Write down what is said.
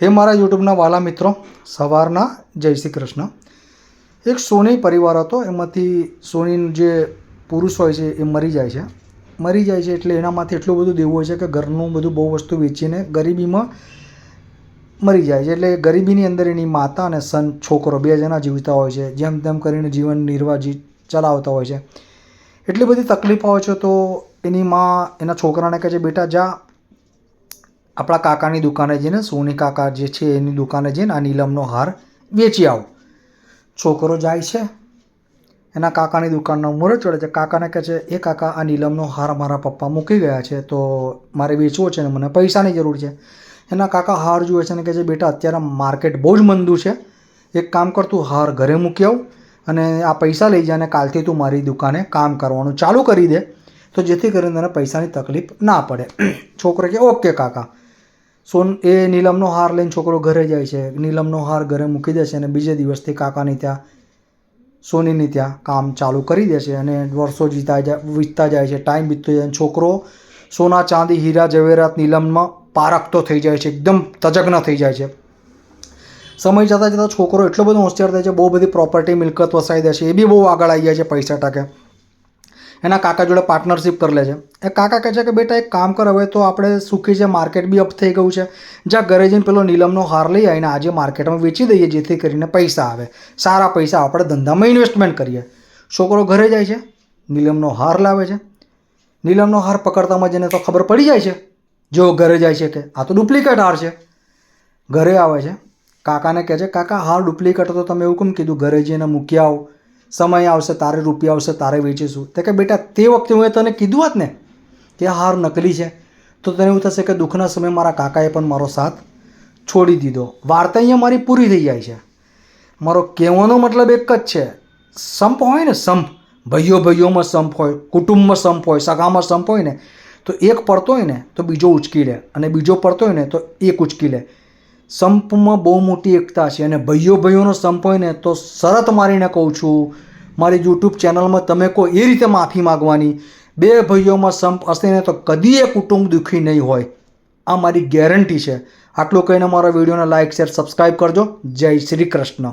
હે મારા યુટ્યુબના વાલા મિત્રો, સવારના જય શ્રી કૃષ્ણ. એક સોની પરિવાર હતો. એમાંથી સોની જે પુરુષ હોય છે એ મરી જાય છે એટલે એનામાંથી એટલું બધું દેવું હોય છે કે ઘરનું બધું બહુ વસ્તુ વેચીને ગરીબીમાં મરી જાય છે. એટલે ગરીબીની અંદર એની માતા અને સન છોકરો બે જણા જીવતા હોય છે. જેમ તેમ કરીને જીવન નિર્વાહ ચલાવતા હોય છે. એટલી બધી તકલીફ હોય છે તો એની માં એના છોકરાને કહે છે, બેટા જા આપણા કાકાની દુકાને જઈને, સોની કાકા જે છે એની દુકાને જઈને આ નીલમનો હાર વેચી આવો. છોકરો જાય છે, એના કાકાની દુકાનનો મોઢે ચડે છે. કાકાને કહે છે, એ કાકા આ નીલમનો હાર મારા પપ્પા મૂકી ગયા છે તો મારે વેચવો છે ને મને પૈસાની જરૂર છે. એના કાકા હાર જુએ છે અને કહે છે, બેટા અત્યારે માર્કેટ બહુ જ મંદું છે, એક કામ કર તું હાર ઘરે મૂકી આવ અને આ પૈસા લઈ જા અને કાલથી તું મારી દુકાને કામ કરવાનું ચાલુ કરી દે તો જેથી કરીને તને પૈસાની તકલીફ ના પડે. છોકરો કહે ઓકે કાકા. એ નીલમનો હાર લઈને છોકરો ઘરે જાય છે. નીલમનો હાર ઘરે મૂકી દે છે અને બીજે દિવસથી કાકાની ત્યાં સોનીની ત્યાં કામ ચાલુ કરી દે છે અને વર્ષો વીતતા જાય છે, ટાઈમ વીતતો જાય. છોકરો સોના ચાંદી હીરા જવેરાત નીલમમાં પારખતો થઈ જાય છે, એકદમ તજજ્ઞ થઈ જાય છે. સમય જતાં જતાં છોકરો એટલો બધો હોશિયાર થાય છે, બહુ બધી પ્રોપર્ટી મિલકત વસાવી દે છે, એ બી બહુ આગળ આવી જાય છે પૈસા ટકે. એના કાકા જોડે પાર્ટનરશિપ કરી લે છે. એ કાકા કહે છે કે બેટા એક કામ કર, હવે તો આપણે સુખી છે, માર્કેટ બી અપ થઈ ગયું છે, જ્યાં ઘરે જઈને પેલો નીલમનો હાર લઈ આવીને આજે માર્કેટમાં વેચી દઈએ જેથી કરીને પૈસા આવે, સારા પૈસા આપણે ધંધામાં ઇન્વેસ્ટમેન્ટ કરીએ. છોકરો ઘરે જાય છે, નીલમનો હાર લાવે છે. નીલમનો હાર પકડતામાં જઈને તો ખબર પડી જાય છે, જો ઘરે જાય છે કે આ તો ડુપ્લિકેટ હાર છે. ઘરે આવે છે, કાકાને કહે છે, કાકા હાર ડુપ્લિકેટ હતો તમે એવું કેમ કીધું, ઘરે જઈને મૂકી આવો, સમય આવશે તારે રૂપિયા આવશે તારે વેચીશું. તો કે બેટા તે વખતે હું તને કીધું હોત ને કે હાર નકલી છે તો તને એવું થશે કે દુઃખના સમયે મારા કાકાએ પણ મારો સાથ છોડી દીધો. વાર્તા અહીંયા મારી પૂરી થઈ જાય છે. મારો કહેવાનો મતલબ એક જ છે, સંપ હોય ને, સંપ ભાઈઓમાં સંપ હોય, કુટુંબમાં સંપ હોય, સગામાં સંપ હોય ને તો એક પડતો હોય ને તો બીજો ઉચકી લે અને બીજો પડતો હોય ને તો એક ઉચકી લે. સંપમાં બહુ મોટી એકતા છે અને ભાઈઓનો સંપ હોય ને તો શરત મારીને કહું છું, મારી યુટ્યુબ ચેનલમાં તમે કહો એ રીતે માફી માગવાની. બે ભાઈઓમાં સંપ હશે ને તો કદી એ કુટુંબ દુઃખી નહીં હોય, આ મારી ગેરંટી છે. આટલું કહીને મારા વિડીયોને લાઇક શેર સબસ્ક્રાઈબ કરજો. જય શ્રી કૃષ્ણ.